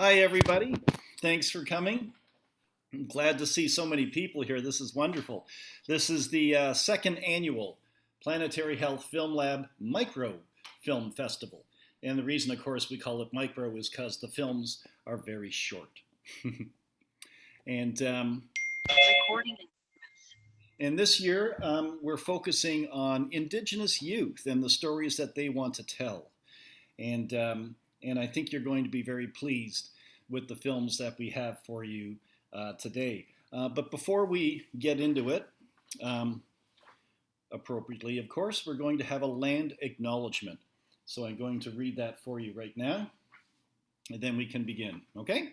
Hi, everybody. Thanks for coming. I'm glad to see so many people here. This is wonderful. This is the second annual Planetary Health Film Lab Micro Film Festival. And the reason, of course, we call it micro is because the films are very short. and Recording. And this year, we're focusing on Indigenous youth and the stories that they want to tell. And I think you're going to be very pleased with the films that we have for you today. But before we get into it, appropriately, of course, we're going to have a land acknowledgement. So I'm going to read that for you right now, and then we can begin, okay?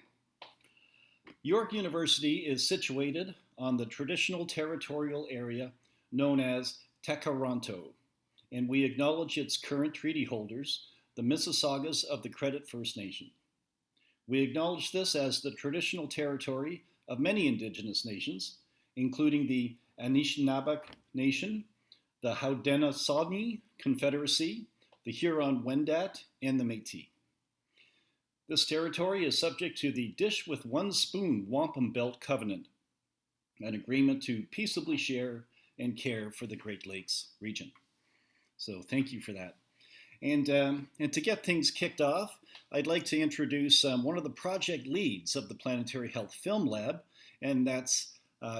York University is situated on the traditional territorial area known as Tekaronto, and we acknowledge its current treaty holders, the Mississaugas of the Credit First Nation. We acknowledge this as the traditional territory of many Indigenous nations, including the Anishinaabeg Nation, the Haudenosaunee Confederacy, the Huron-Wendat, and the Métis. This territory is subject to the Dish with One Spoon Wampum Belt Covenant, an agreement to peaceably share and care for the Great Lakes region. So thank you for that. And to get things kicked off, I'd like to introduce one of the project leads of the Planetary Health Film Lab, and that's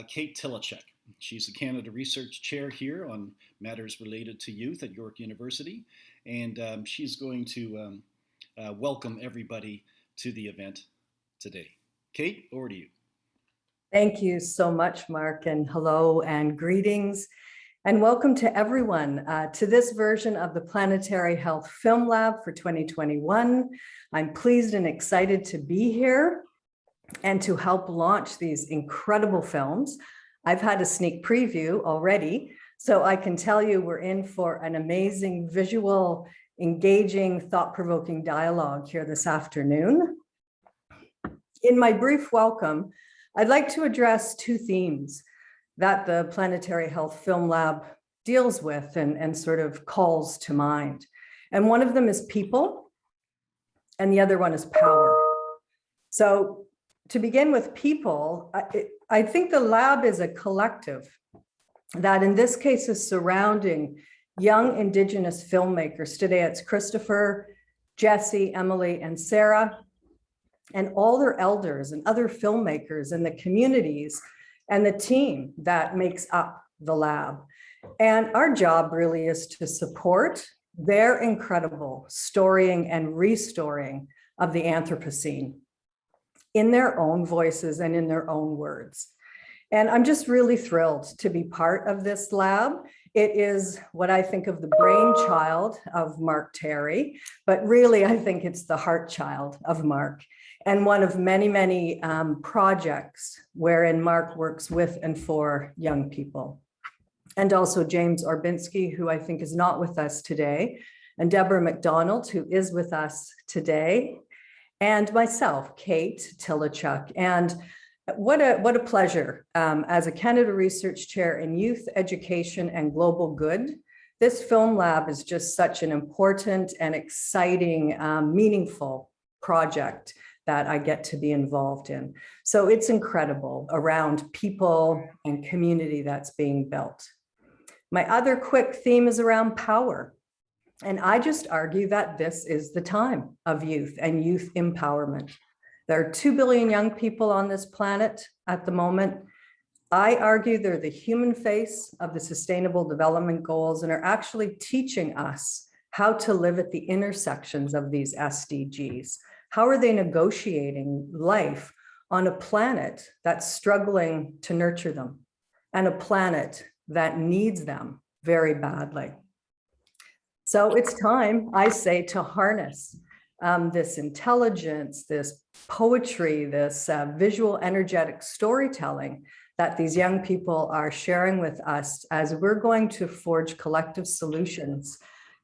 Kate Tilichuk. She's a Canada Research Chair here on matters related to youth at York University, and she's going to welcome everybody to the event today. Kate, over to you. Thank you so much, Mark, and hello and greetings. And welcome to everyone to this version of the Planetary Health Film Lab for 2021. I'm pleased and excited to be here and to help launch these incredible films. I've had a sneak preview already, so I can tell you we're in for an amazing visual, engaging, thought-provoking dialogue here this afternoon. In my brief welcome, I'd like to address two themes that the Planetary Health Film Lab deals with and sort of calls to mind. And one of them is people, and the other one is power. So to begin with people, I think the lab is a collective that in this case is surrounding young Indigenous filmmakers. Today it's Christopher, Jesse, Emily, and Sarah, and all their elders and other filmmakers in the communities and the team that makes up the lab. And our job really is to support their incredible storying and restoring of the Anthropocene in their own voices and in their own words. And I'm just really thrilled to be part of this lab. It is what I think of the brainchild of Mark Terry, but really I think it's the heart child of Mark, and one of many, many projects wherein Mark works with and for young people. And also James Orbinski, who I think is not with us today, and Deborah McDonald, who is with us today, and myself, Kate Tilichuk. And what a pleasure as a Canada Research Chair in Youth Education and Global Good. This film lab is just such an important and exciting, meaningful project that I get to be involved in. So it's incredible around people and community that's being built. My other quick theme is around power. And I just argue that this is the time of youth and youth empowerment. There are 2 billion young people on this planet at the moment. I argue they're the human face of the Sustainable Development Goals and are actually teaching us how to live at the intersections of these SDGs. How are they negotiating life on a planet that's struggling to nurture them and a planet that needs them very badly? So it's time, I say, to harness this intelligence, this poetry, this visual energetic storytelling that these young people are sharing with us as we're going to forge collective solutions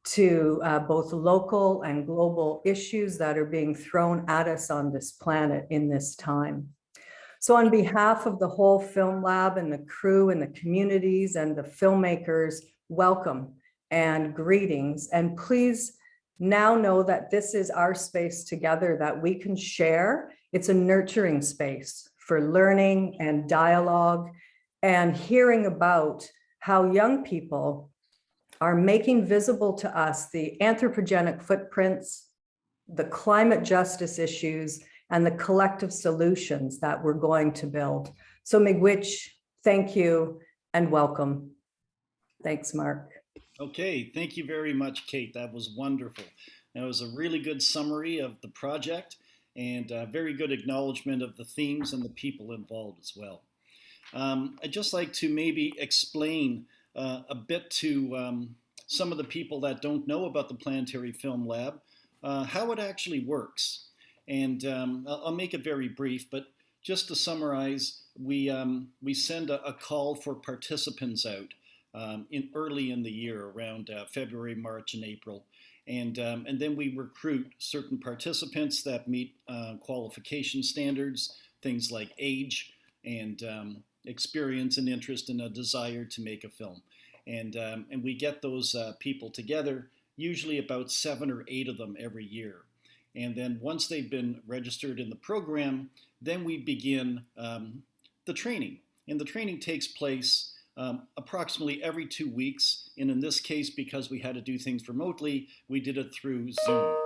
to both local and global issues that are being thrown at us on this planet in this time. So on behalf of the whole film lab and the crew and the communities and the filmmakers, welcome and greetings. And please now know that this is our space together that we can share. It's a nurturing space for learning and dialogue and hearing about how young people are making visible to us the anthropogenic footprints, the climate justice issues, and the collective solutions that we're going to build. So Miigwech, thank you and welcome. Thanks, Mark. Okay, thank you very much, Kate. That was wonderful. That was a really good summary of the project and a very good acknowledgement of the themes and the people involved as well. I'd just like to maybe explain a bit to some of the people that don't know about the Planetary Film Lab, how it actually works. And I'll make it very brief, but just to summarize, we send a call for participants out early in the year, around February, March, and April. And then we recruit certain participants that meet qualification standards, things like age and experience and interest and a desire to make a film. And we get those people together, usually about 7 or 8 of them every year. And then once they've been registered in the program, then we begin the training. And the training takes place approximately every 2 weeks. And in this case, because we had to do things remotely, we did it through Zoom.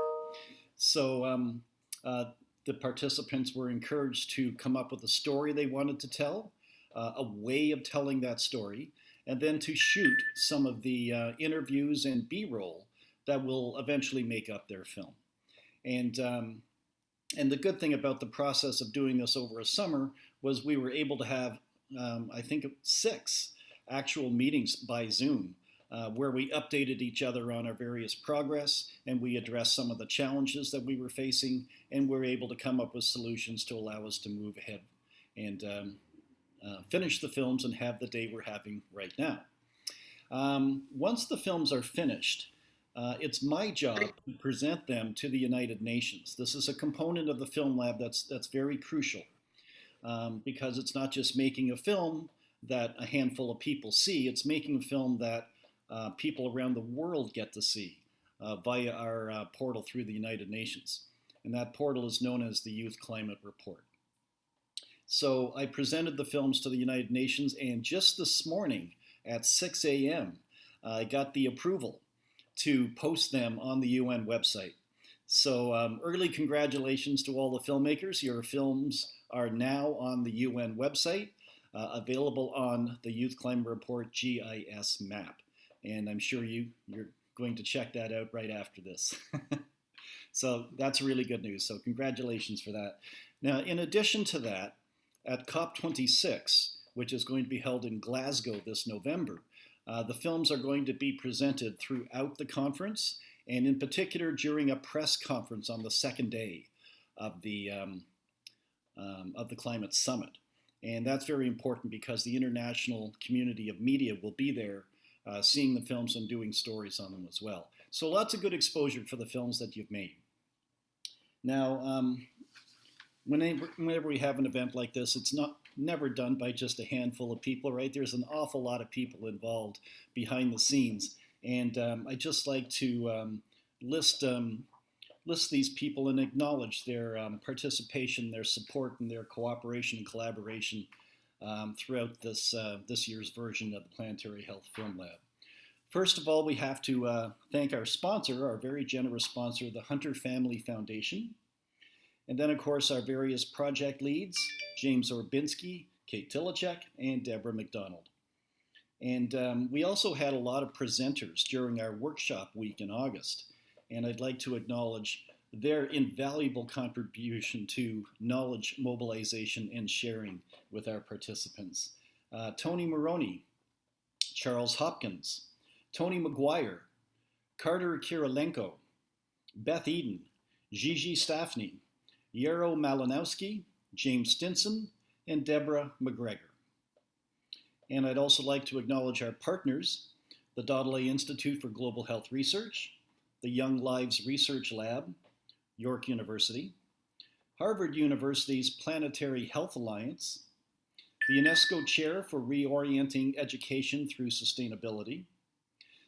So the participants were encouraged to come up with a story they wanted to tell, a way of telling that story, and then to shoot some of the interviews and B-roll that will eventually make up their film. And the good thing about the process of doing this over a summer was we were able to have, I think, 6 actual meetings by Zoom where we updated each other on our various progress, and we addressed some of the challenges that we were facing, and we were able to come up with solutions to allow us to move ahead and finish the films and have the day we're having right now. Once the films are finished, it's my job to present them to the United Nations. This is a component of the Film Lab that's very crucial because it's not just making a film that a handful of people see, it's making a film that people around the world get to see via our portal through the United Nations. And that portal is known as the Youth Climate Report. So I presented the films to the United Nations, and just this morning at 6 a.m., I got the approval to post them on the UN website. So early congratulations to all the filmmakers. Your films are now on the UN website, available on the Youth Climate Report GIS map. And I'm sure you're going to check that out right after this. So that's really good news. So congratulations for that. Now, in addition to that, at COP26, which is going to be held in Glasgow this November, the films are going to be presented throughout the conference, and in particular during a press conference on the second day of the Climate Summit. And that's very important because the international community of media will be there seeing the films and doing stories on them as well. So lots of good exposure for the films that you've made. Now, whenever we have an event like this, it's never done by just a handful of people, right? There's an awful lot of people involved behind the scenes. And I'd just like to list these people and acknowledge their participation, their support, and their cooperation and collaboration throughout this year's version of the Planetary Health Film Lab. First of all, we have to thank our sponsor, our very generous sponsor, the Hunter Family Foundation. And then, of course, our various project leads, James Orbinski, Kate Tilichek, and Deborah McDonald. And we also had a lot of presenters during our workshop week in August. And I'd like to acknowledge their invaluable contribution to knowledge mobilization and sharing with our participants. Tony Maroney, Charles Hopkins, Tony McGuire, Carter Kirilenko, Beth Eden, Gigi Staffney, Yarrow Malinowski, James Stinson, and Deborah McGregor. And I'd also like to acknowledge our partners, the Daudelet Institute for Global Health Research, the Young Lives Research Lab, York University, Harvard University's Planetary Health Alliance, the UNESCO Chair for Reorienting Education Through Sustainability,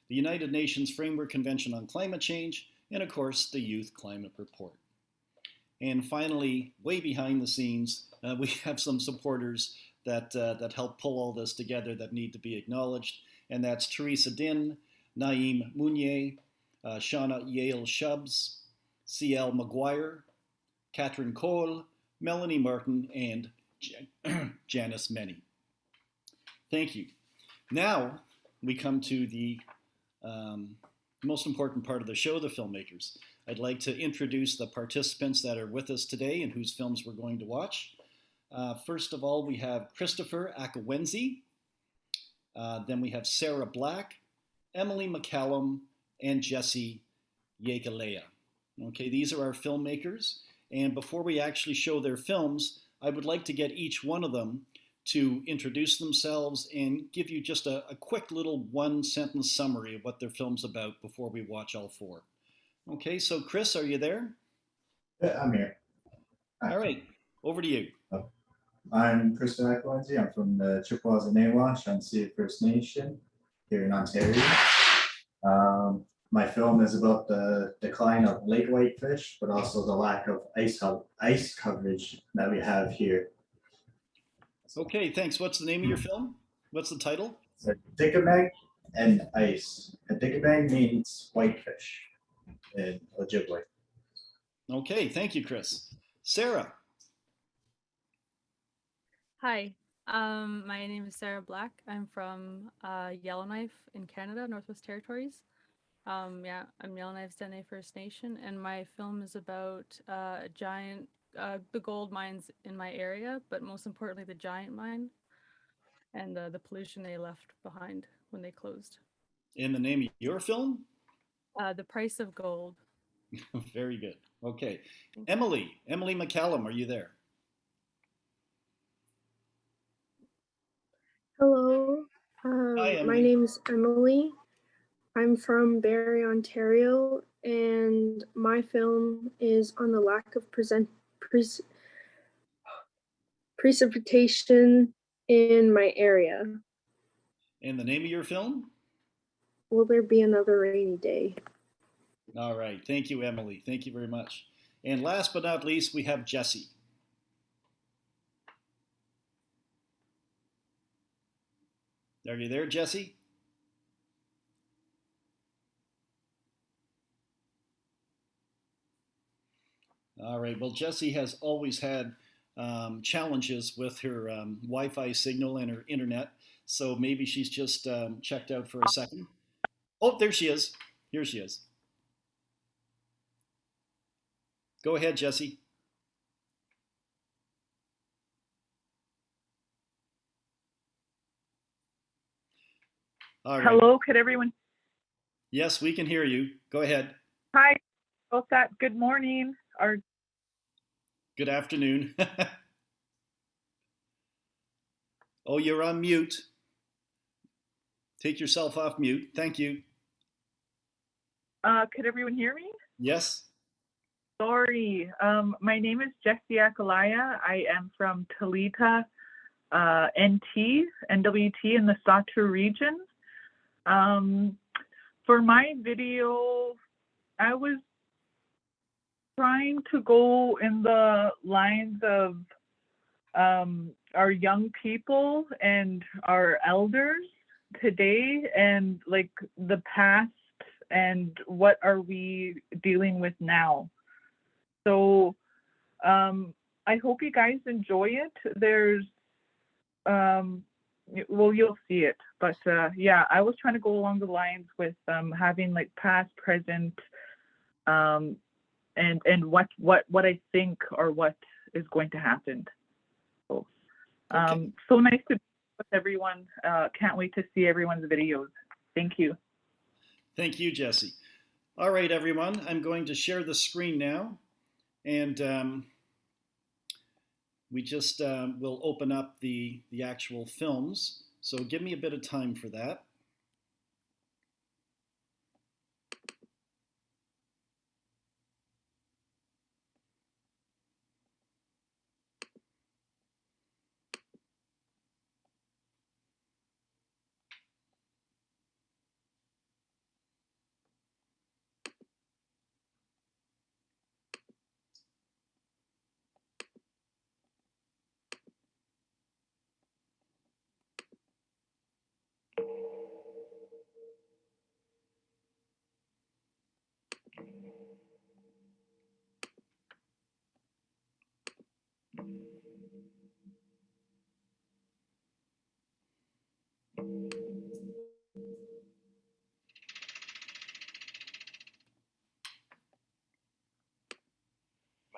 the United Nations Framework Convention on Climate Change, and of course the Youth Climate Report. And finally, way behind the scenes, we have some supporters that help pull all this together that need to be acknowledged, and that's Teresa Din, Naeem Mounier, Shauna Yale Shubs, CL McGuire, Catherine Cole, Melanie Martin, and Janice Menny. Thank you. Now we come to the most important part of the show, the filmmakers. I'd like to introduce the participants that are with us today and whose films we're going to watch. First of all, we have Christopher Akawenzi. Then we have Sarah Black, Emily McCallum, and Jesse Yekalea. Okay, these are our filmmakers. And before we actually show their films, I would like to get each one of them to introduce themselves and give you just a quick little one-sentence summary of what their film's about before we watch all four. Okay, so Chris, are you there? Yeah, I'm here. All right, over to you. I'm Chris Akawenzi. I'm from the Chippewas and Nawash on Sea First Nation here in Ontario. My film is about the decline of lake whitefish, but also the lack of ice coverage that we have here. Okay, thanks. What's the name of your film? What's the title? So Dikabang and ice. And Dikabang means whitefish in Ojibwe. Okay, thank you, Chris. Sarah. Hi, my name is Sarah Black. I'm from Yellowknife in Canada, Northwest Territories. Yeah, I'm Yellowknife's Dene First Nation, and my film is about the gold mines in my area, but most importantly, the giant mine and the pollution they left behind when they closed. And the name of your film? The Price of Gold. Very good. Okay. Emily McCallum, are you there? Hello, Hi, my Emily. name is Emily. I'm from Barrie, Ontario, and my film is on the lack of precipitation in my area. And the name of your film? Will there be another rainy day? All right. Thank you, Emily. Thank you very much. And last but not least, we have Jesse. Are you there, Jesse? All right. Well, Jesse has always had challenges with her Wi-Fi signal and her internet, so maybe she's just checked out for a second. Oh, there she is. Here she is. Go ahead, Jesse. All right. Hello, could everyone? Yes, we can hear you. Go ahead. Hi, both that. Good morning. Or Good afternoon. Oh, you're on mute. Take yourself off mute. Thank you. could everyone hear me? Yes. Sorry. My name is Jessie Akalaya. I am from Talita, NWT in the Satu region. For my video, I was trying to go in the lines of our young people and our elders today, and like the past and what are we dealing with now. So I hope you guys enjoy it. There's well, you'll see it, but yeah, I was trying to go along the lines with having like past, present, and what I think or what is going to happen. So, Okay. so nice to be with everyone. Can't wait to see everyone's videos. Thank you. Thank you, Jesse. All right, everyone. I'm going to share the screen now, and we just will open up the actual films. So give me a bit of time for that.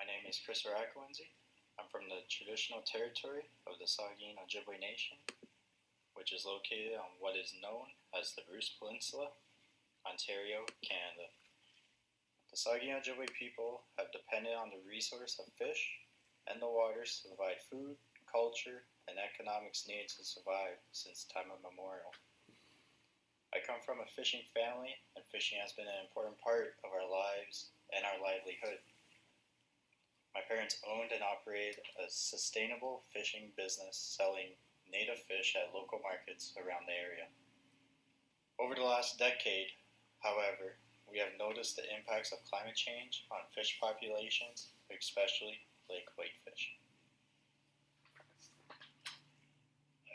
My name is Chris Arakwenzi. I'm from the traditional territory of the Saugeen Ojibwe Nation, which is located on what is known as the Bruce Peninsula, Ontario, Canada. The Saugeen Ojibwe people have depended on the resource of fish and the waters to provide food, culture, and economics needs to survive since time immemorial. I come from a fishing family, and fishing has been an important part of our lives and our livelihood. My parents owned and operated a sustainable fishing business selling native fish at local markets around the area. Over the last decade, however, we have noticed the impacts of climate change on fish populations, especially lake whitefish.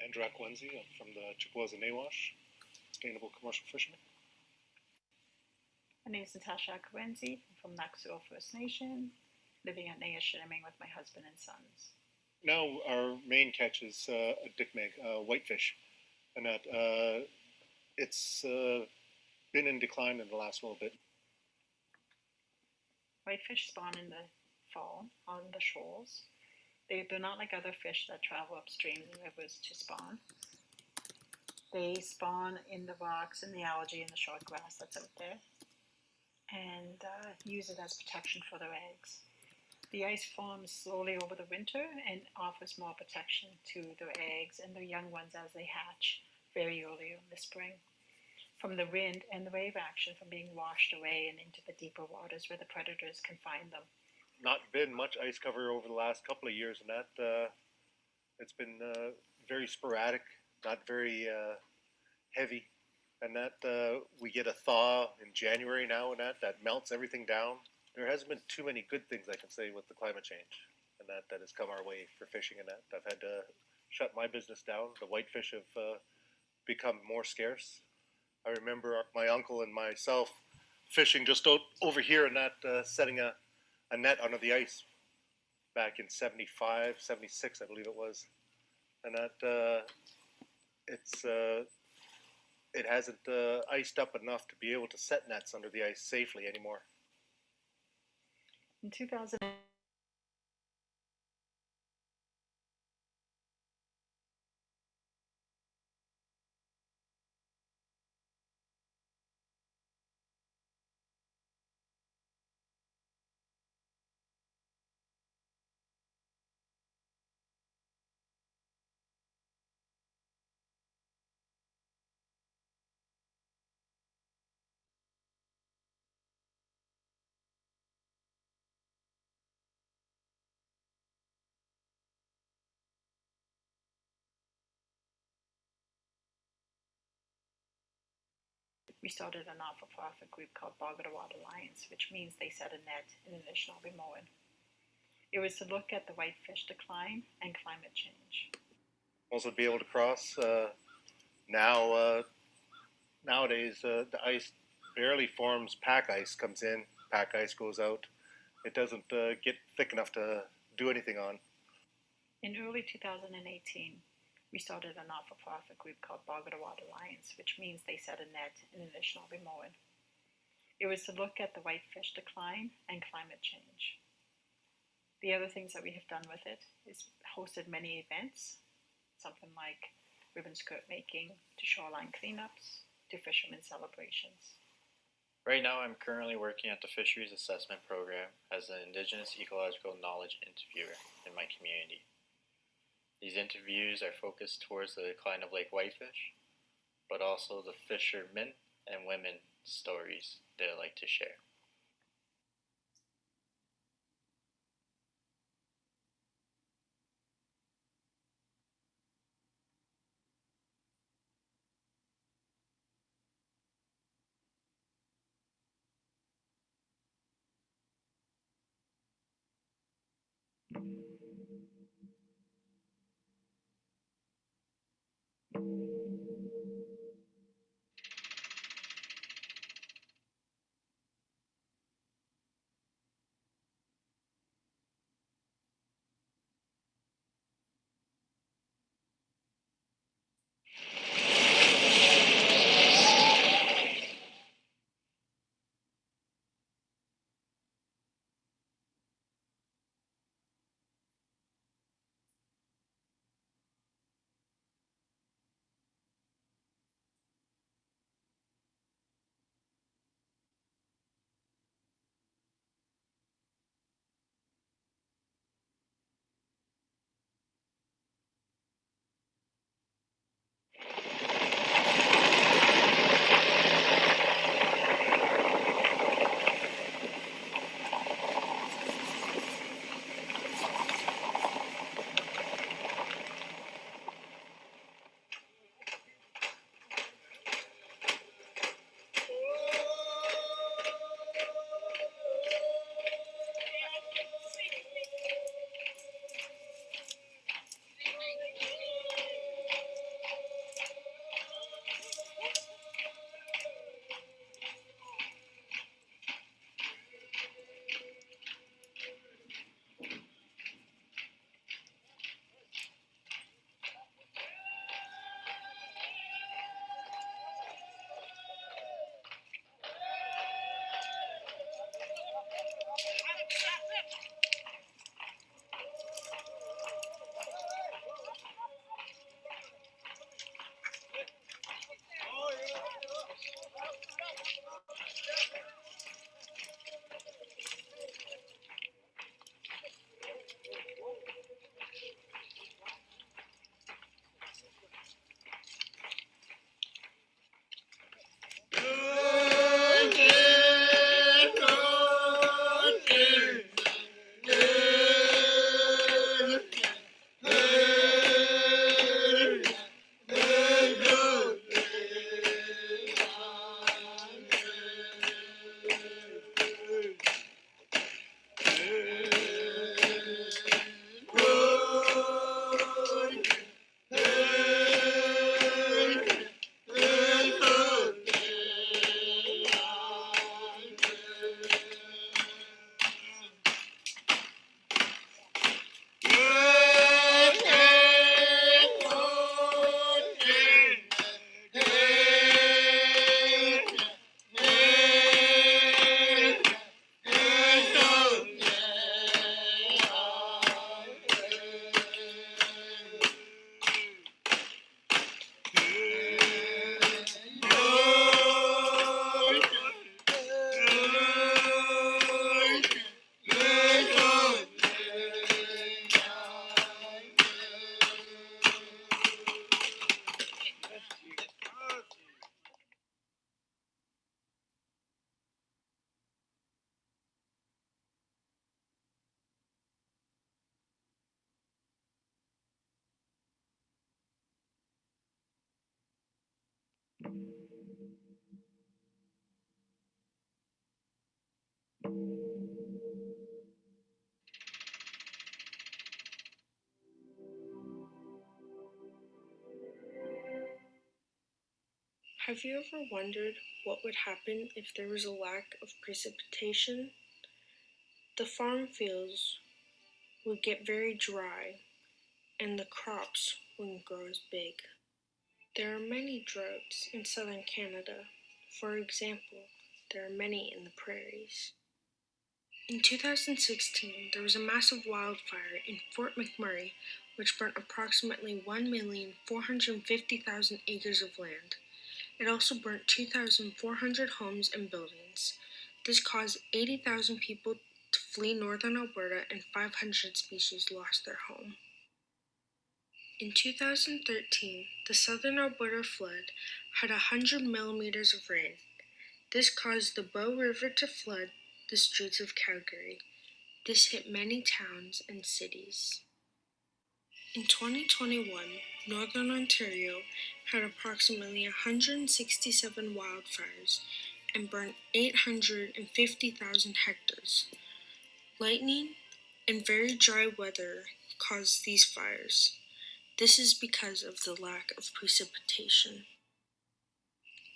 Andrew Akwenzi, I'm from the Chippewas and Nawash, sustainable commercial fisherman. My name is Natasha Akwenzi. I'm from Naxua First Nation, living at Nayashinaming with my husband and sons. Now our main catch is a dickmeg, whitefish, and that it's been in decline in the last little bit. Whitefish spawn in the fall on the shoals. They're not like other fish that travel upstream the rivers to spawn. They spawn in the rocks and the algae and the short grass that's out there, and use it as protection for their eggs. The ice forms slowly over the winter and offers more protection to their eggs and their young ones as they hatch very early in the spring from the wind and the wave action from being washed away and into the deeper waters where the predators can find them. Not been much ice cover over the last couple of years, and that it's been very sporadic, not very heavy, and that we get a thaw in January now, and that melts everything down. There hasn't been too many good things I can say with the climate change, and that has come our way for fishing, and that I've had to shut my business down. The whitefish have become more scarce. I remember my uncle and myself fishing just over here, and that setting a net under the ice back in 75, 76, I believe it was, and that it hasn't iced up enough to be able to set nets under the ice safely anymore. In 2000, we started a not-for-profit group called Bogatawa Alliance, which means they set a net in additional mowing. It was to look at the whitefish decline and climate change. Also, be able to cross nowadays, the ice barely forms. Pack ice comes in, pack ice goes out. It doesn't get thick enough to do anything on. In early 2018, we started a not-for-profit group called Bogatawa Alliance, which means they set a net in additional mowing. It was to look at the whitefish decline and climate change. The other things that we have done with it is hosted many events, something like ribbon skirt making, to shoreline cleanups, to fishermen celebrations. Right now, I'm currently working at the Fisheries Assessment Program as an Indigenous Ecological Knowledge Interviewer in my community. These interviews are focused towards the decline of lake whitefish, but also the fishermen and women stories they like to share. Have you ever wondered what would happen if there was a lack of precipitation? The farm fields would get very dry and the crops wouldn't grow as big. There are many droughts in southern Canada. For example, there are many in the prairies. In 2016, there was a massive wildfire in Fort McMurray which burnt approximately 1,450,000 acres of land. It also burnt 2,400 homes and buildings. This caused 80,000 people to flee northern Alberta and 500 species lost their home. In 2013, the southern Alberta flood had 100 millimeters of rain. This caused the Bow River to flood the streets of Calgary. This hit many towns and cities. In 2021, Northern Ontario had approximately 167 wildfires and burned 850,000 hectares. Lightning and very dry weather caused these fires. This is because of the lack of precipitation.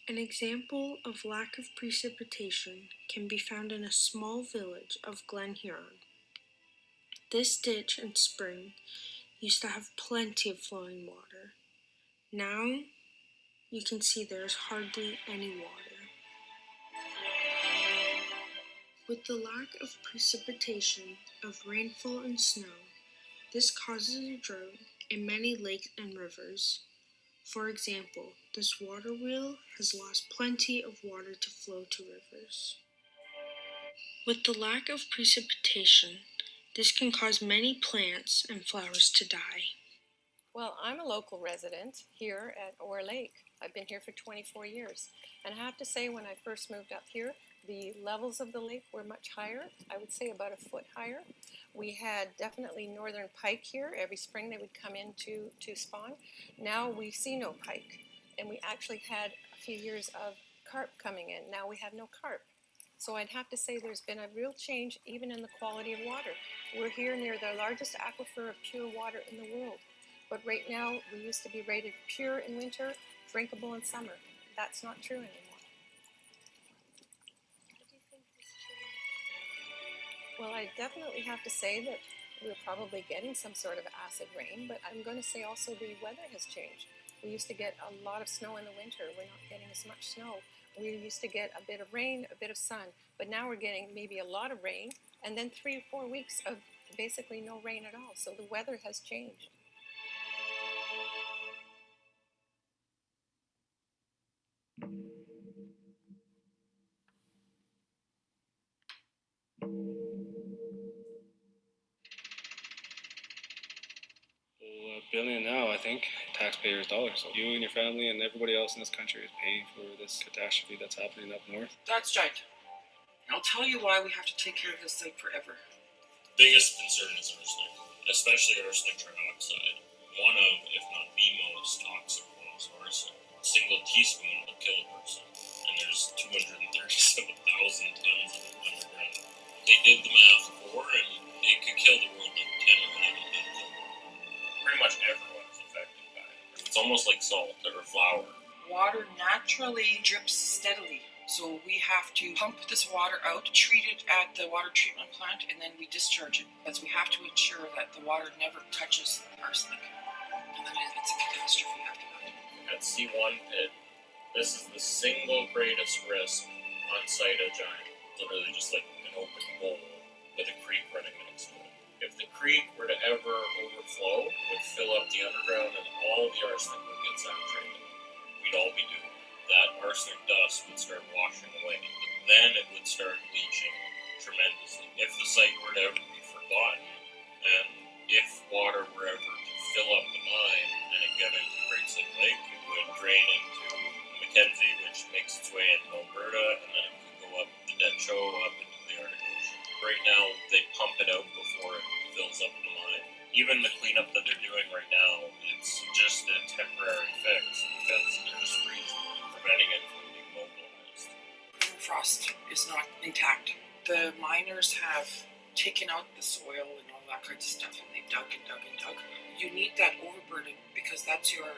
An example of lack of precipitation can be found in a small village of Glen Huron. This ditch in spring used to have plenty of flowing water. Now, you can see there is hardly any water. With the lack of precipitation, of rainfall and snow, this causes a drought in many lakes and rivers. For example, this water wheel has lost plenty of water to flow to rivers. With the lack of precipitation, this can cause many plants and flowers to die. Well, I'm a local resident here at Orr Lake. I've been here for 24 years. And I have to say, when I first moved up here, the levels of the lake were much higher. I would say about a foot higher. We had definitely northern pike here. Every spring they would come in to spawn. Now we see no pike. And we actually had a few years of carp coming in. Now we have no carp. So I'd have to say there's been a real change even in the quality of water. We're here near the largest aquifer of pure water in the world. But right now, we used to be rated pure in winter, drinkable in summer. That's not true anymore. What do you think has changed? Well, I definitely have to say that we're probably getting some sort of acid rain, but I'm going to say also the weather has changed. We used to get a lot of snow in the winter. We're not getting as much snow. We used to get a bit of rain, a bit of sun, but now we're getting maybe a lot of rain, and then 3 or 4 weeks of basically no rain at all. So the weather has changed. Billion now, I think, taxpayers' dollars. So you and your family and everybody else in this country is paying for this catastrophe that's happening up north. That's giant. I'll tell you why we have to take care of this lake forever. Biggest concern is arsenic, especially arsenic trioxide. One of, if not the most toxic forms of arsenic. A single teaspoon will kill a person, and there's 237,000 tons of it underground. They did the math before, and it could kill the world like 10 or 11 times over. Pretty much everyone's affected by it. It's almost like salt or flour. Water naturally drips steadily, so we have to pump this water out, treat it at the water treatment plant, and then we discharge it. Because we have to ensure that the water never touches arsenic, and then it's a catastrophe after that. At C1 pit, this is the single greatest risk on site at Giant. Literally just like an open bowl with a creek running next to it. If the creek were to ever overflow, it would fill up the underground and all the arsenic would get saturated. We'd all be doomed. That arsenic dust would start washing away. But then it would start leaching tremendously. If the site were to ever be forgotten, and if water were ever to fill up the mine and it get into Great Slave Lake, it would drain into Mackenzie, which makes its way into Alberta, and then it could go up the Decho, up into the Arctic Ocean. Right now, they pump it out before it fills up the mine. Even the cleanup that they're doing right now, it's just a temporary fix because they're just freezing for preventing it from being mobilized. Permafrost is not intact. The miners have taken out the soil and all that kind of stuff, and they've dug and dug and dug. You need that overburden because that's your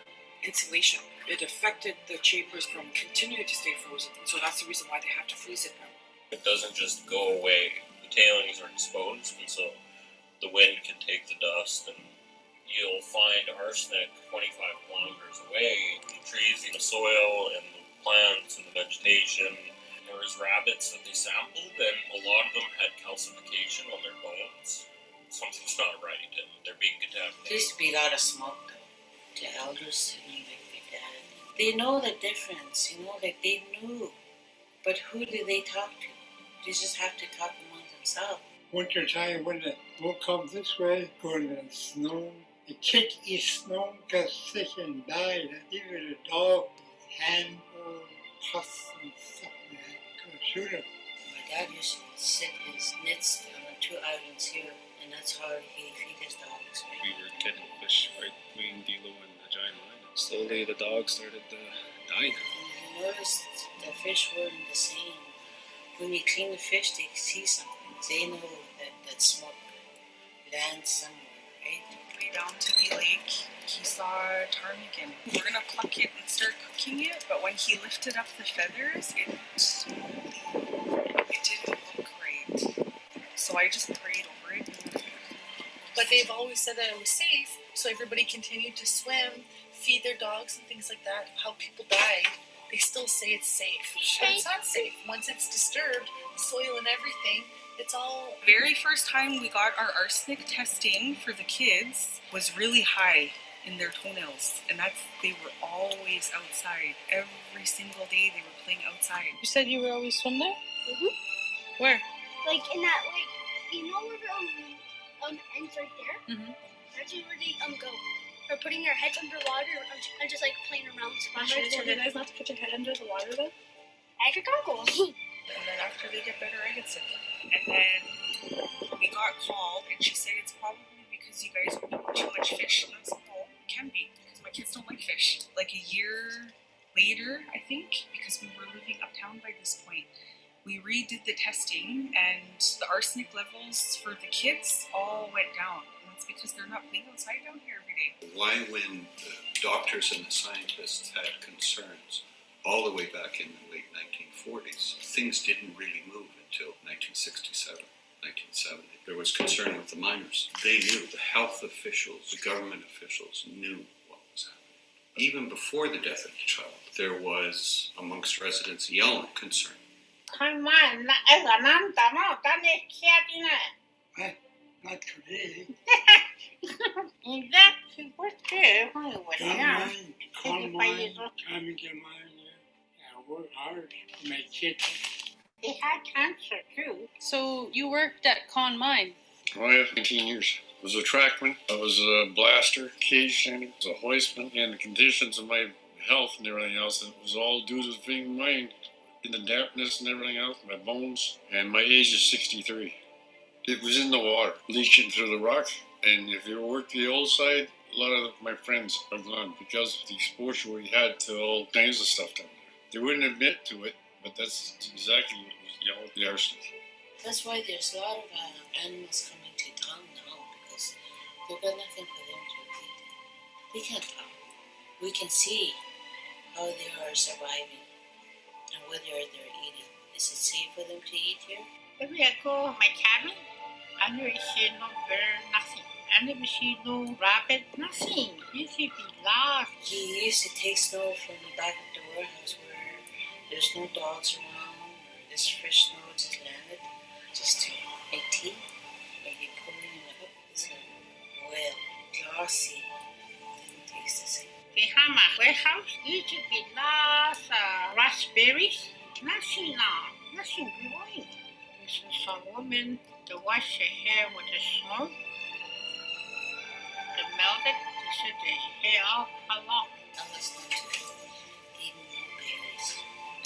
insulation. It affected the chambers from continuing to stay frozen, so that's the reason why they have to freeze it now. It doesn't just go away. The tailings are exposed, and so the wind can take the dust, and you'll find arsenic 25 kilometers away in the trees, in the soil, and the plants, and the vegetation. There was rabbits that they sampled, and a lot of them had calcification on their bones. Something's not right, and they're being contaminated. There used to be a lot of smoke, though. The elders, like my dad, they know the difference, like they knew. But who do they talk to? They just have to talk among themselves. Winter time when it will come this way, going to the snow. The kid eats snow, got sick and died. Even a dog, hand, pus and stuff like that, could shoot him. My dad used to sit his nets on the 2 islands here, and that's how he feed his dogs. Right? We were getting fish right between Dilo and the giant line. Slowly the dogs started dying. And you noticed the fish weren't the same. When you clean the fish, they see something. They know that smoke lands somewhere, right? Way down to the lake, he saw a ptarmigan. We're gonna pluck it and start cooking it, but when he lifted up the feathers, it didn't look right. So I just prayed over it. But they've always said that it was safe, so everybody continued to swim, feed their dogs and things like that. How people died, they still say it's safe. But it's not safe. Once it's disturbed, the soil and everything, it's all... Very first time we got our arsenic testing for the kids was really high in their toenails. And they were always outside. Every single day they were playing outside. You said you would always swim there? Mm-hmm. Where? Like in that, you know where the ends right there? Mm-hmm. That's where they go. Or putting their heads underwater and just like playing around, splashing. Remember I told you guys not to put your head under the water though? I could go. And then after they get better, I get sick. And then we got called, and she said it's probably because you guys are eating too much fish. And I said, well, it can be, because my kids don't like fish. Like a year later, I think, because we were living uptown by this point, we redid the testing, and the arsenic levels for the kids all went down. And that's because they're not playing outside down here every day. Why, when the doctors and the scientists had concerns all the way back in the late 1940s, things didn't really move until 1967, 1970. There was concern with the miners. They knew, the health officials, the government officials knew what was happening. Even before the death of the child, there was, amongst residents, yelling concern. Not today. I work hard for my kids. They had cancer too. So you worked at Con Mine? Oh yeah, 18 years. I was a trackman, I was a blaster, cage standing, I was a hoistman, and the conditions of my health and everything else, it was all due to the thing mine, in the dampness and everything else, my bones, and my age is 63. It was in the water, leaching through the rock, and if you work the old side, a lot of my friends are gone because of the exposure we had to all kinds of stuff down there. They wouldn't admit to it, but that's exactly what was, the arsenic. That's why there's a lot of animals coming to town now, because they've got nothing for them to eat. They can't talk. We can see how they are surviving and whether they're eating. Is it safe for them to eat here? If I go my cabin, I never see no bear, nothing. I never see no rabbit, nothing. You should be lost. He used to take snow from the back of the warehouse where there's no dogs around, or this fresh snow just landed, just to make tea. And he put it in the hook. It's like, glossy. Didn't taste the same. Behind my warehouse, you should be lost raspberries. Nothing now, nothing growing. There's some woman to wash her hair with the snow. They melted, they said the hair all fell off. That was not too good. Eating no berries.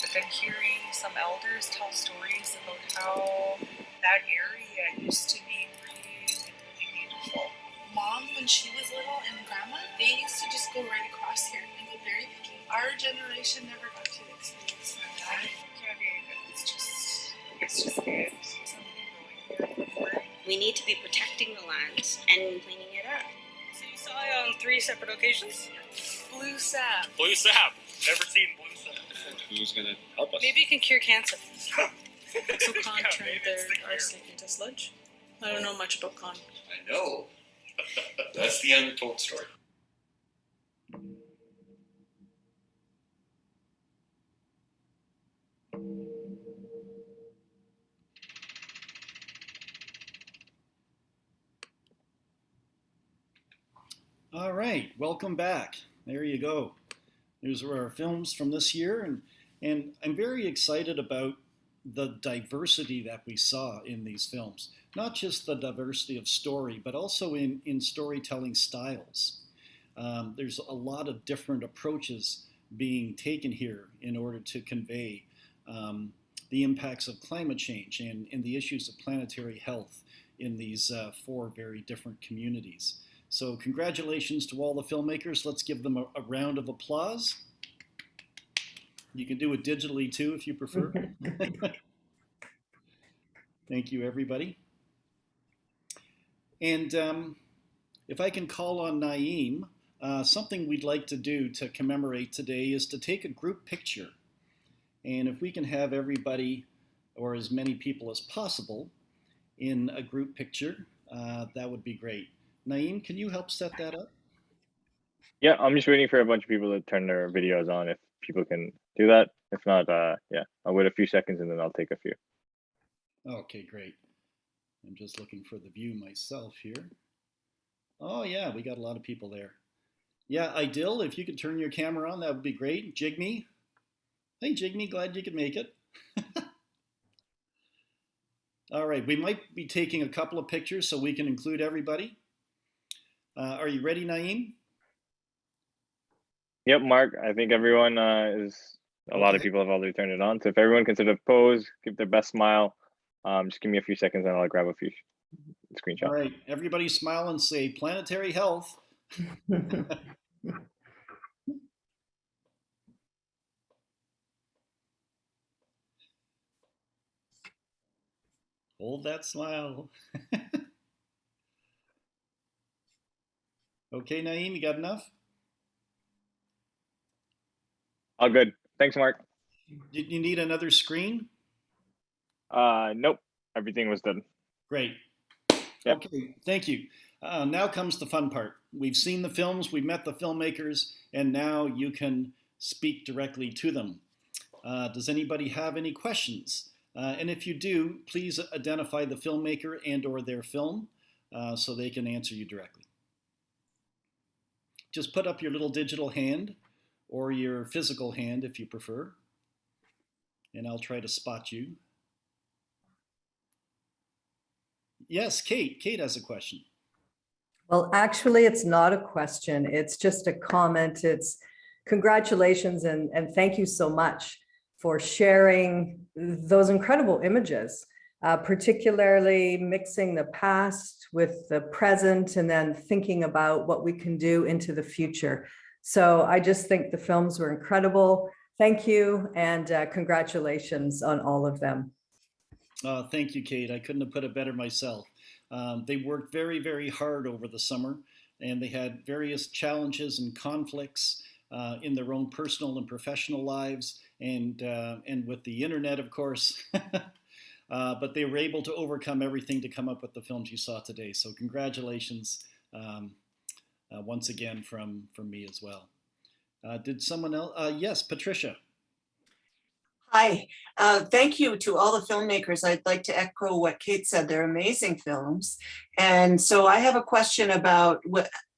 But then hearing some elders tell stories about how that area used to be really, really beautiful. Mom, when she was little, and Grandma, they used to just go right across here and go berry picking. Our generation never got to it. It's just something growing. We need to be protecting the lands and cleaning it up. So you saw it on 3 separate occasions? Blue sap. Blue sap. Never seen blue sap. And who's going to help us? Maybe it can cure cancer. So Con turned their arsenic into sludge? I don't know much about Con. I know. That's the untold story. All right, welcome back. There you go. These were our films from this year, and I'm very excited about the diversity that we saw in these films. Not just the diversity of story, but also in storytelling styles. There's a lot of different approaches being taken here in order to convey the impacts of climate change and the issues of planetary health in these 4 very different communities. So congratulations to all the filmmakers. Let's give them a round of applause. You can do it digitally too if you prefer. Thank you, everybody. And if I can call on Naeem, something we'd like to do to commemorate today is to take a group picture. And if we can have everybody, or as many people as possible, in a group picture, that would be great. Naeem, can you help set that up? Yeah, I'm just waiting for a bunch of people to turn their videos on if people can do that. If not, yeah, I'll wait a few seconds and then I'll take a few. Okay, great. I'm just looking for the view myself here. Oh yeah, we got a lot of people there. Yeah, Idil, if you could turn your camera on, that would be great. Jigme. Hey Jigme, glad you could make it. All right, we might be taking a couple of pictures so we can include everybody. Are you ready, Naeem? Yep, Mark, I think everyone is, a lot of people have already turned it on. So if everyone can sort of pose, give their best smile, just give me a few seconds and I'll grab a few screenshots. All right, everybody smile and say planetary health. Hold that smile. Okay, Naeem, you got enough? All good. Thanks, Mark. Did you need another screen? Nope. Everything was done. Great. Yep. Okay, thank you. Now comes the fun part. We've seen the films, we've met the filmmakers, and now you can speak directly to them. Does anybody have any questions? And if you do, please identify the filmmaker and or their film so they can answer you directly. Just put up your little digital hand or your physical hand if you prefer, and I'll try to spot you. Yes, Kate. Kate has a question. Well, actually, it's not a question. It's just a comment. It's congratulations and thank you so much for sharing those incredible images, particularly mixing the past with the present and then thinking about what we can do into the future. So I just think the films were incredible. Thank you and congratulations on all of them. Thank you, Kate. I couldn't have put it better myself. They worked very, very hard over the summer, and they had various challenges and conflicts in their own personal and professional lives, and with the internet, of course. But they were able to overcome everything to come up with the films you saw today. So congratulations once again from me as well. Did someone else? Yes, Patricia. Hi, thank you to all the filmmakers. I'd like to echo what Kate said. They're amazing films. And so I have a question about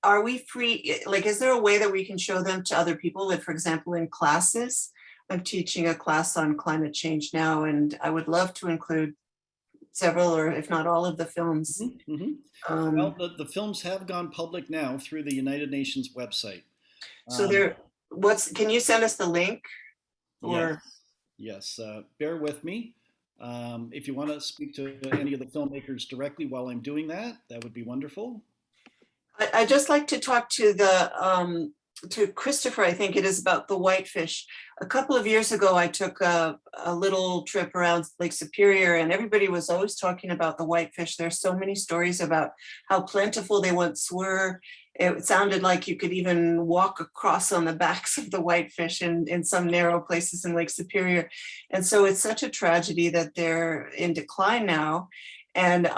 are we free, like, is there a way that we can show them to other people? Like, for example, in classes, I'm teaching a class on climate change now, and I would love to include several or if not all of the films. Well, the films have gone public now through the United Nations website. So can you send us the link? Or Yes, bear with me. If you want to speak to any of the filmmakers directly while I'm doing that, that would be wonderful. I'd just like to talk to the to Christopher, I think it is about the whitefish. A couple of years ago, I took a little trip around Lake Superior, and everybody was always talking about the whitefish. There's so many stories about how plentiful they once were. It sounded like you could even walk across on the backs of the whitefish in some narrow places in Lake Superior. And so it's such a tragedy that they're in decline now. And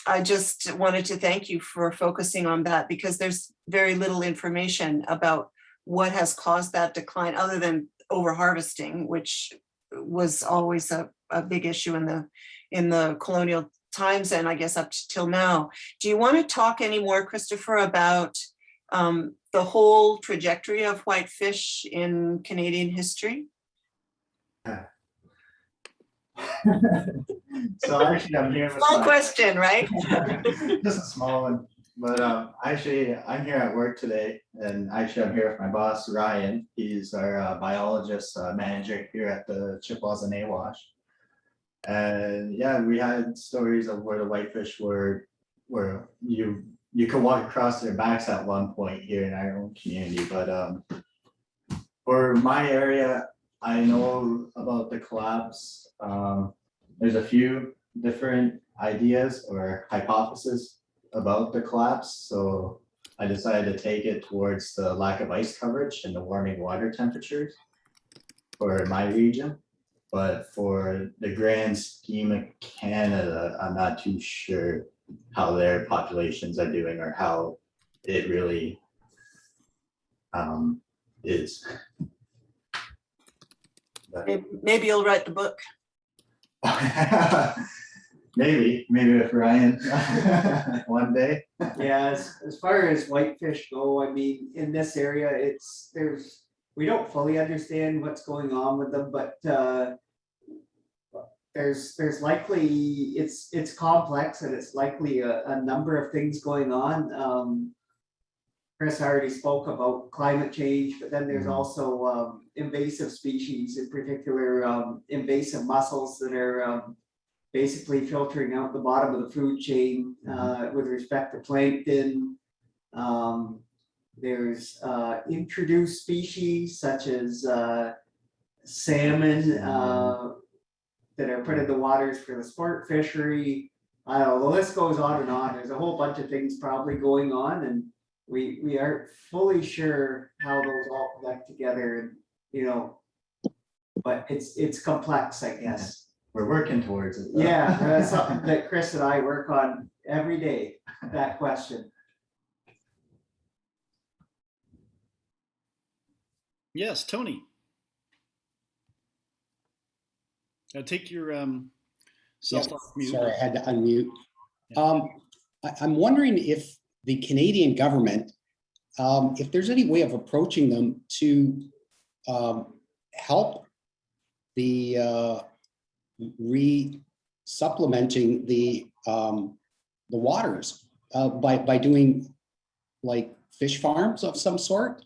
I just wanted to thank you for focusing on that, because there's very little information about what has caused that decline other than overharvesting, which was always a big issue in the colonial times and I guess up till now. Do you want to talk any more, Christopher, about the whole trajectory of whitefish in Canadian history? So actually I'm here with small question, right? Just a small one, but actually I'm here at work today, and actually I'm here with my boss Ryan. He's our biologist manager here at the Chippewas and Awash. And yeah, we had stories of where the whitefish were you could walk across their backs at one point here in our own community. But for my area, I know about the collapse. There's a few different ideas or hypotheses about the collapse. So I decided to take it towards the lack of ice coverage and the warming water temperatures for my region. But for the grand scheme of Canada, I'm not too sure how their populations are doing or how it really is. Maybe you'll write the book. maybe with Ryan one day. Yeah, as far as whitefish go, I mean, in this area, we don't fully understand what's going on with them, but there's likely it's complex, and it's likely a number of things going on. Chris already spoke about climate change, but then there's also invasive species, in particular invasive mussels that are basically filtering out the bottom of the food chain with respect to plankton. There's introduced species such as salmon that are put in the waters for the sport fishery. I don't know, the list goes on and on. There's a whole bunch of things probably going on, and we aren't fully sure how those all connect together, and but it's complex, I guess. We're working towards it, though. Yeah, that's something that Chris and I work on every day, that question. Yes, Tony. Take your self off mute. Sorry, I had to unmute. I'm wondering if the Canadian government, if there's any way of approaching them to help the supplementing the waters by doing like fish farms of some sort.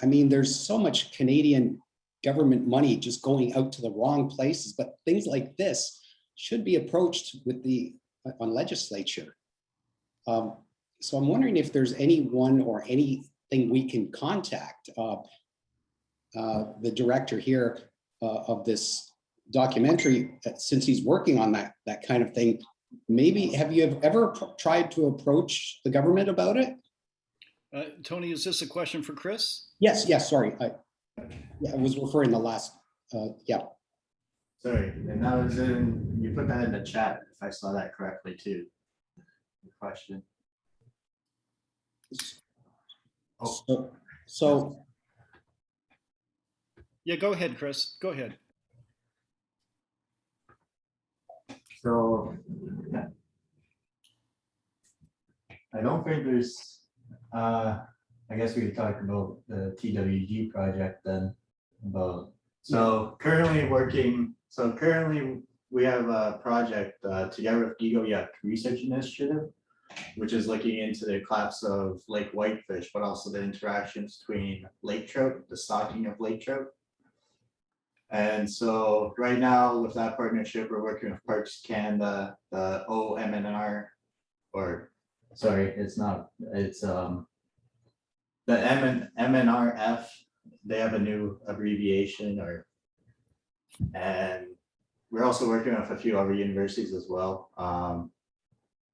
I mean, there's so much Canadian government money just going out to the wrong places, but things like this should be approached with on legislature. So I'm wondering if there's anyone or anything we can contact the director here of this documentary, since he's working on that kind of thing. Maybe have you ever tried to approach the government about it? Tony, is this a question for Chris? Yes, sorry. I was referring to last, yeah. Sorry, and that was you put that in the chat, if I saw that correctly too. The question. So yeah, go ahead, Chris. Go ahead. So I don't think there's I guess we could talk about the TWG project then. Currently we have a project together with Gigo Research Initiative, which is looking into the collapse of lake whitefish, but also the interactions between lake trout, the stocking of lake trout. And so right now with that partnership, we're working with Parks Canada, the OMNR, or sorry, it's The MNRF, they have a new abbreviation, and we're also working with a few other universities as well.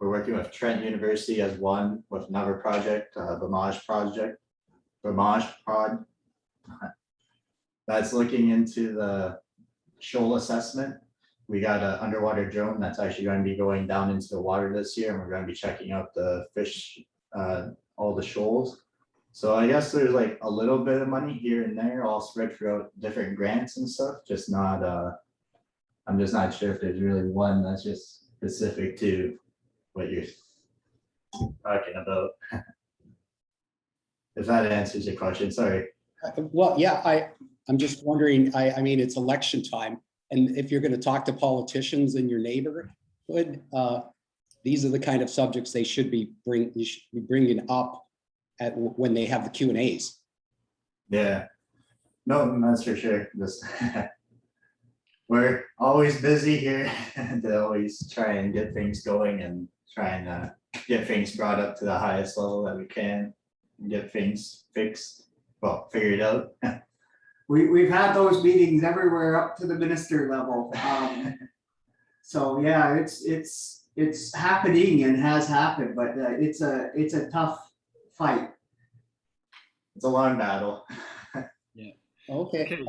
We're working with Trent University as one with another project, Bamaj Prod, that's looking into the shoal assessment. We got an underwater drone that's actually going to be going down into the water this year, and we're going to be checking out the fish, all the shoals. So I guess there's like a little bit of money here and there, all spread throughout different grants and stuff. Just not, I'm just not sure if there's really one that's just specific to what you're talking about. If that answers your question, sorry. Well, yeah, I'm just wondering, I mean, it's election time, and if you're going to talk to politicians in your neighborhood, these are the kind of subjects you should be bringing up when they have the Q&As. Yeah, no, that's for sure. We're always busy here to always try and get things going and try and get things brought up to the highest level that we can and get things fixed, well, figured out. We've had those meetings everywhere up to the minister level. So yeah, it's happening and has happened, but it's a tough fight. It's a long battle. Yeah. Okay.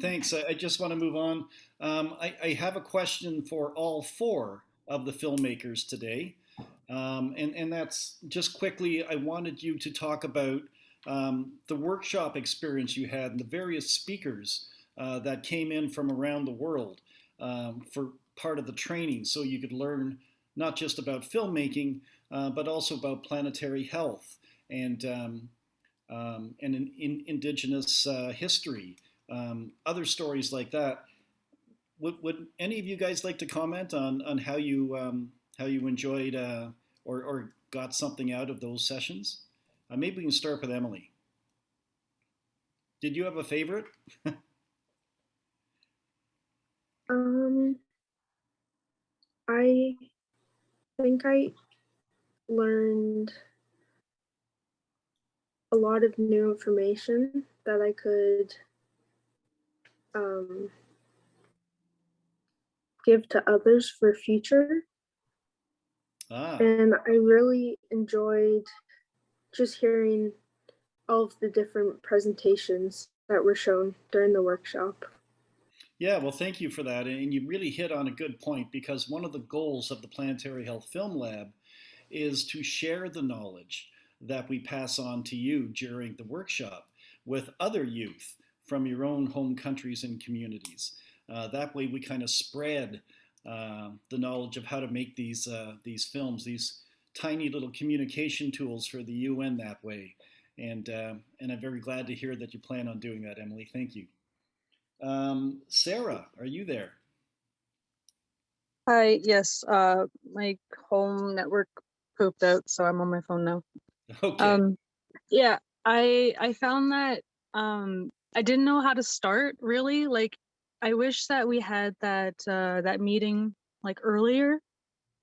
Thanks. I just want to move on. I have a question for all four of the filmmakers today. And that's just quickly, I wanted you to talk about the workshop experience you had and the various speakers that came in from around the world for part of the training, so you could learn not just about filmmaking, but also about planetary health and Indigenous history, other stories like that. Would any of you guys like to comment on how you enjoyed or got something out of those sessions? Maybe we can start with Emily. Did you have a favorite? I think I learned a lot of new information that I could give to others for future. And I really enjoyed just hearing all of the different presentations that were shown during the workshop. Yeah, well, thank you for that. And you really hit on a good point, because one of the goals of the Planetary Health Film Lab is to share the knowledge that we pass on to you during the workshop with other youth from your own home countries and communities. That way we kind of spread the knowledge of how to make these films, these tiny little communication tools for the UN that way. And I'm very glad to hear that you plan on doing that, Emily. Thank you. Sarah, are you there? Hi, yes, my home network pooped out, so I'm on my phone now. Okay. Yeah, I found that I didn't know how to start, really. Like, I wish that we had that meeting like earlier,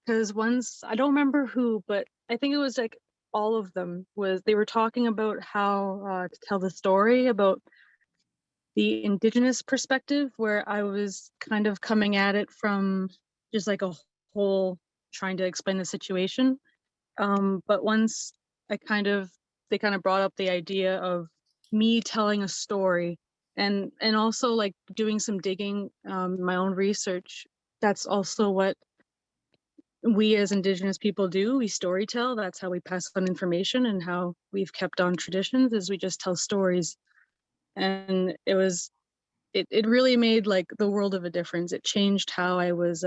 because once, I don't remember who, but I think it was like all of them they were talking about how to tell the story about the Indigenous perspective, where I was kind of coming at it from just like a whole trying to explain the situation. But once they kind of brought up the idea of me telling a story and also like doing some digging, my own research. That's also what we as Indigenous people do. We storytell. That's how we pass on information, and how we've kept on traditions is we just tell stories. And it really made like the world of a difference. It changed how I was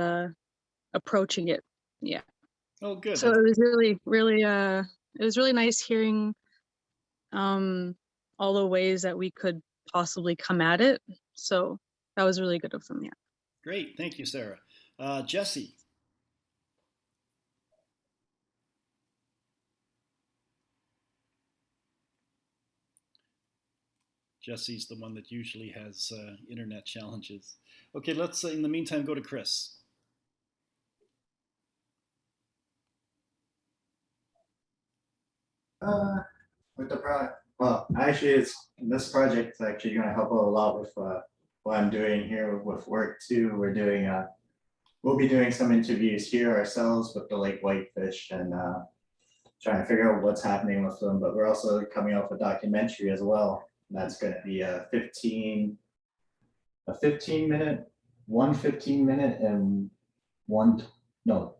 approaching it. Yeah. Oh, good. So it was really nice hearing all the ways that we could possibly come at it. So that was really good of them. Yeah. Great. Thank you, Sarah. Jesse. Jesse's the one that usually has internet challenges. Okay, let's in the meantime go to Chris. With the Well, actually, this project is actually going to help out a lot with what I'm doing here with work too. We'll be doing some interviews here ourselves with the lake whitefish and trying to figure out what's happening with them. But we're also coming out with a documentary as well. That's going to be a 15 minute, one 15-minute and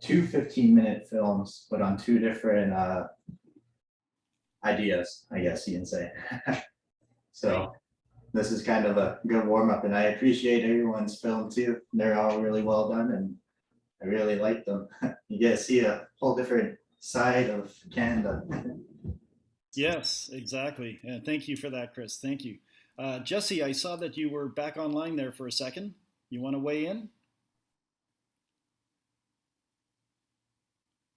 two 15-minute films, but on two different ideas, I guess you can say. So this is kind of a good warm up, and I appreciate everyone's film too. They're all really well done, and I really like them. You get to see a whole different side of Canada. Yes, exactly. And thank you for that, Chris. Thank you. Jesse, I saw that you were back online there for a second. You want to weigh in?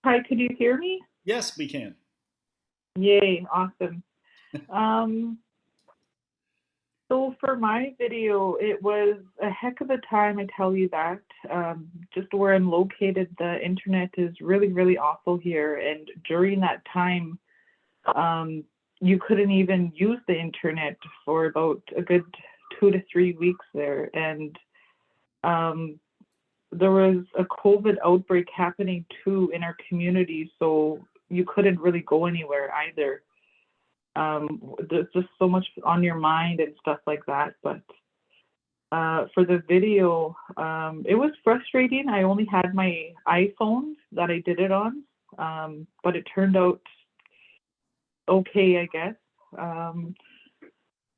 Hi, could you hear me? Yes, we can. Yay, awesome. So for my video, it was a heck of a time, I tell you that. Just where I'm located, the internet is really, really awful here. And during that time, you couldn't even use the internet for about a good 2 to 3 weeks there. And there was a COVID outbreak happening too in our community, so you couldn't really go anywhere either. There's just so much on your mind and stuff like that. But for the video, it was frustrating. I only had my iPhone that I did it on, but it turned out okay, I guess.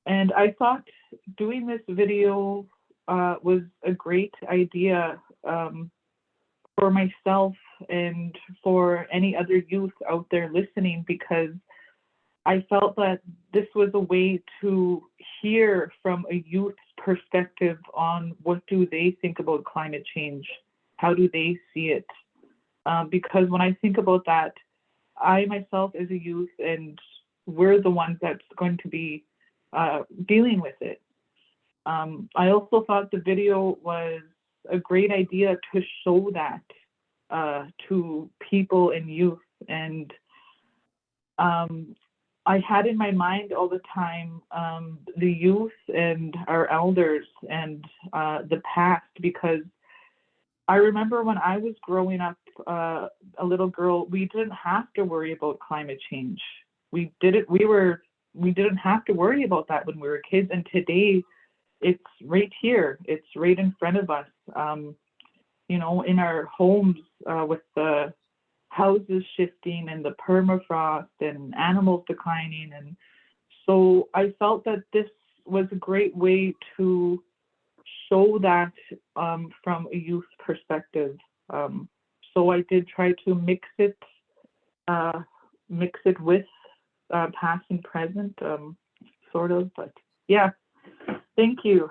And I thought doing this video was a great idea for myself and for any other youth out there listening, because I felt that this was a way to hear from a youth's perspective on what do they think about climate change, how do they see it, because when I think about that, I myself as a youth, and we're the ones that's going to be dealing with it. I also thought the video was a great idea to show that to people and youth. And I had in my mind all the time the youth and our elders and the past, because I remember when I was growing up, a little girl, we didn't have to worry about climate change. We didn't have to worry about that when we were kids. And today, it's right here. It's right in front of us. You know, in our homes, with the houses shifting and the permafrost and animals declining. And so I felt that this was a great way to show that from a youth perspective. So I did try to mix it with past and present, sort of. But yeah, thank you.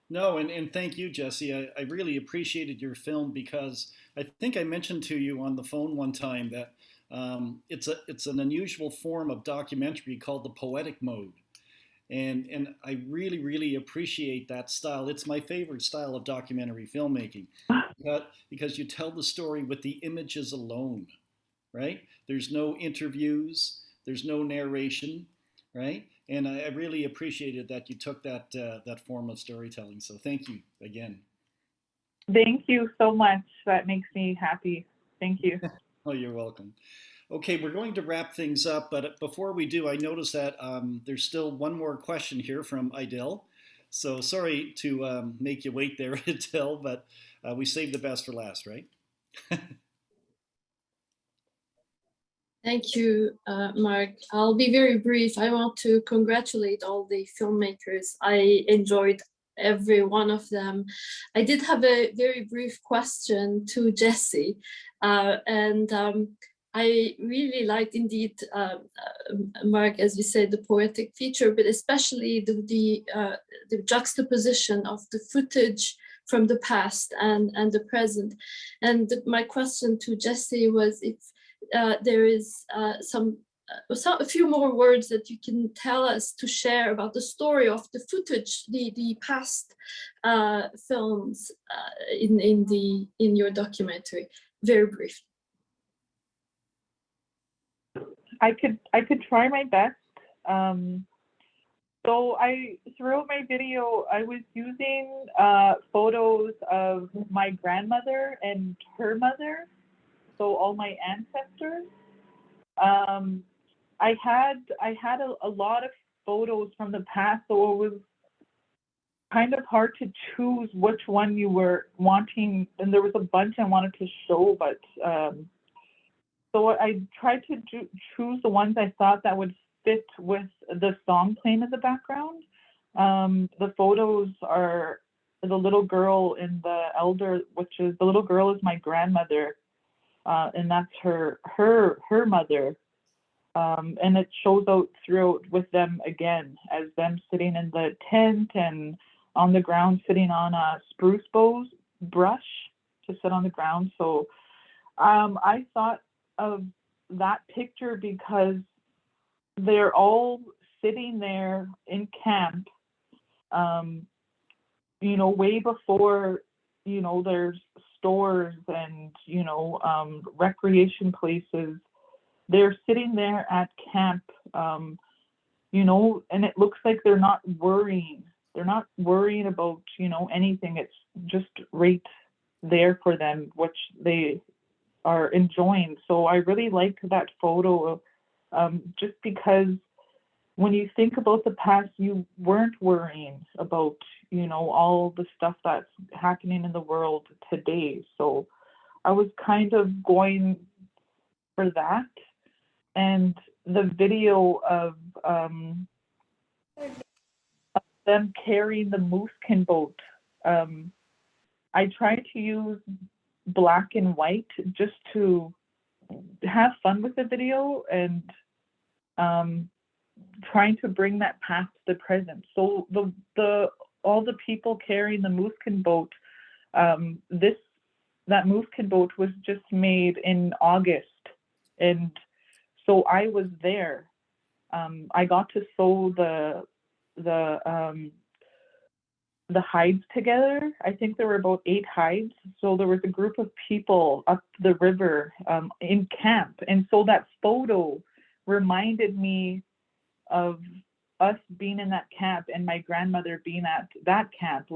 No, and thank you, Jesse. I really appreciated your film, because I think I mentioned to you on the phone one time that it's an unusual form of documentary called the poetic mode. And I really, really appreciate that style. It's my favorite style of documentary filmmaking, because you tell the story with the images alone, right? There's no interviews, there's no narration, right? And I really appreciated that you took that form of storytelling. So thank you again. Thank you so much. That makes me happy. Thank you. Oh, you're welcome. Okay, we're going to wrap things up, but before we do, I noticed that there's still one more question here from Idel. So sorry to make you wait there, Idel, but we saved the best for last, right? Thank you, Mark. I'll be very brief. I want to congratulate all the filmmakers. I enjoyed every one of them. I did have a very brief question to Jesse, and I really liked indeed, Mark, as you said, the poetic feature, but especially the juxtaposition of the footage from the past and the present. And my question to Jesse was if there is a few more words that you can tell us to share about the story of the footage, the past films in your documentary. Very brief. I could try my best. So throughout my video, I was using photos of my grandmother and her mother, so all my ancestors. I had a lot of photos from the past, so it was kind of hard to choose which one you were wanting, and there was a bunch I wanted to show, but so I tried to choose the ones I thought that would fit with the song playing in the background. The photos are the little girl and the elder, which is the little girl is my grandmother, and that's her mother. And it shows out throughout with them again, as them sitting in the tent and on the ground, sitting on a spruce brush to sit on the ground. So I thought of that picture because they're all sitting there in camp, way before, there's stores and, recreation places. They're sitting there at camp, and it looks like they're not worrying. They're not worrying about, anything. It's just right there for them, which they are enjoying. So I really liked that photo, just because when you think about the past, you weren't worrying about, all the stuff that's happening in the world today. So I was kind of going for that. And the video of them carrying the Mooskin boat, I tried to use black and white just to have fun with the video and trying to bring that past to the present. So all the people carrying the Mooskin boat, that Mooskin boat was just made in August, and so I was there. I got to sew the hides together. I think there were about 8 hides. So there was a group of people up the river in camp. And so that photo reminded me of us being in that camp and my grandmother being at that camp.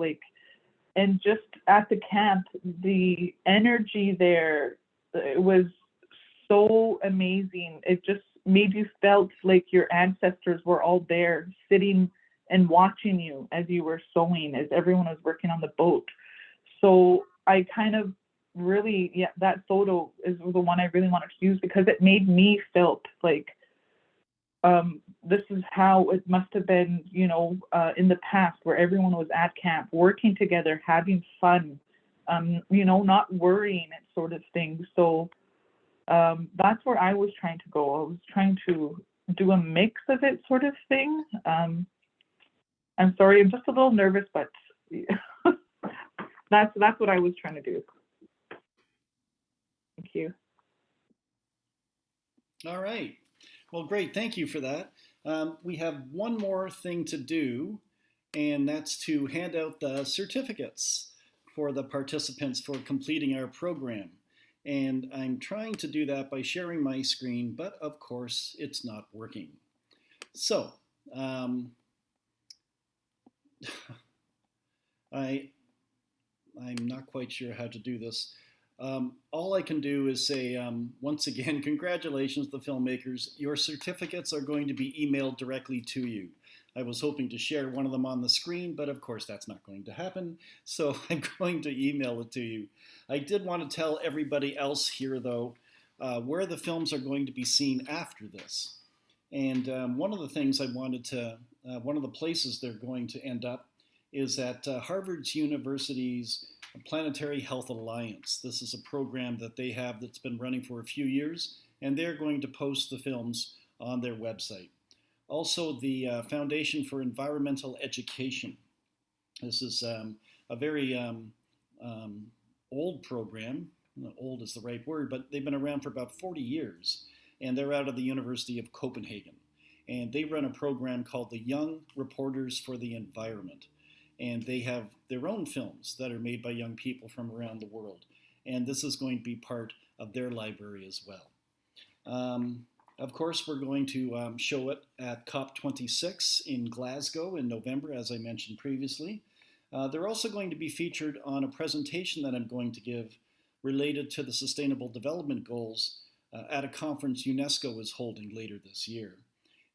And just at the camp, the energy there, it was so amazing. It just made you felt like your ancestors were all there sitting and watching you as you were sewing, as everyone was working on the boat. So I kind of really, that photo is the one I really wanted to use because it made me felt like this is how it must have been, in the past, where everyone was at camp, working together, having fun, not worrying and sort of thing. So that's where I was trying to go. I was trying to do a mix of it sort of thing. I'm sorry, I'm just a little nervous, but that's what I was trying to do. Thank you. All right. Well, great. Thank you for that. We have one more thing to do, and that's to hand out the certificates for the participants for completing our program. And I'm trying to do that by sharing my screen, but of course it's not working. So I'm not quite sure how to do this. All I can do is say, once again, congratulations to the filmmakers. Your certificates are going to be emailed directly to you. I was hoping to share one of them on the screen, but of course that's not going to happen. So I'm going to email it to you. I did want to tell everybody else here, though, where the films are going to be seen after this. And one of the things I wanted to, one of the places they're going to end up is at Harvard University's Planetary Health Alliance. This is a program that they have that's been running for a few years, and they're going to post the films on their website. Also, the Foundation for Environmental Education. This is a very old program. Old is the right word, but they've been around for about 40 years, and they're out of the University of Copenhagen. And they run a program called the Young Reporters for the Environment. And they have their own films that are made by young people from around the world. And this is going to be part of their library as well. Of course, we're going to show it at COP26 in Glasgow in November, as I mentioned previously. They're also going to be featured on a presentation that I'm going to give related to the Sustainable Development Goals at a conference UNESCO is holding later this year.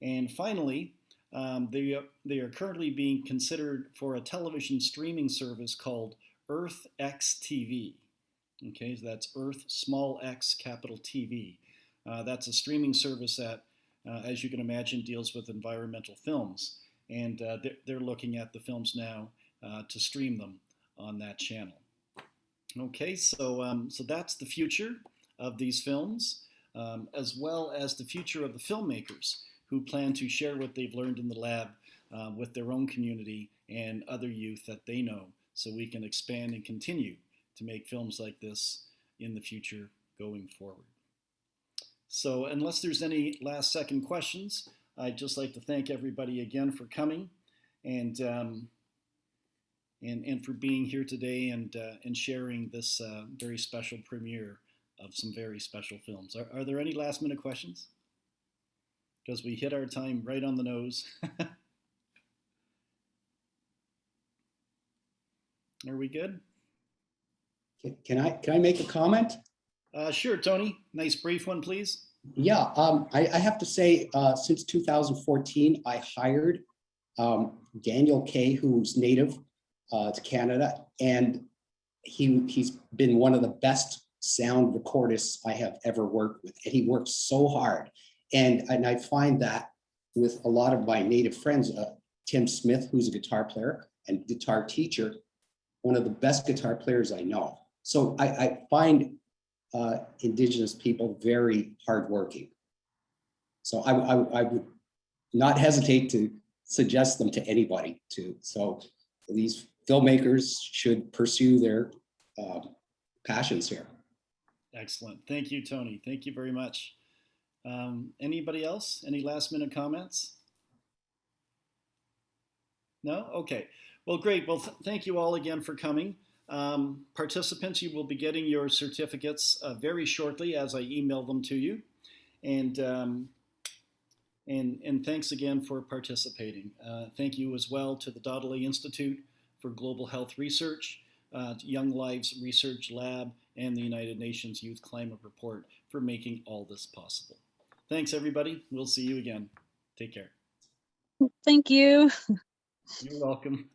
And finally, they are currently being considered for a television streaming service called Earth X TV. Okay, so that's Earth, small x, capital TV. That's a streaming service that, as you can imagine, deals with environmental films. And they're looking at the films now to stream them on that channel. Okay, so that's the future of these films, as well as the future of the filmmakers who plan to share what they've learned in the lab with their own community and other youth that they know, so we can expand and continue to make films like this in the future going forward. So unless there's any last second questions, I'd just like to thank everybody again for coming and for being here today and sharing this very special premiere of some very special films. Are there any last minute questions? Because we hit our time right on the nose. Are we good? Can I make a comment? Sure, Tony. Nice brief one, please. Yeah, I have to say, since 2014, I hired Daniel Kay, who's native to Canada, and he's been one of the best sound recordists I have ever worked with, and he works so hard. And I find that with a lot of my native friends, Tim Smith, who's a guitar player and guitar teacher, one of the best guitar players I know. So I find Indigenous people very hardworking. So I would not hesitate to suggest them to anybody too. So these filmmakers should pursue their passions here. Excellent. Thank you, Tony. Thank you very much. Anybody else? Any last minute comments? No? Okay. Well, great. Well, thank you all again for coming. Participants, you will be getting your certificates very shortly as I email them to you. And thanks again for participating. Thank you as well to the Donnelly Institute for Global Health Research, Young Lives Research Lab, and the United Nations Youth Climate Report for making all this possible. Thanks, everybody. We'll see you again. Take care. Thank you. You're welcome.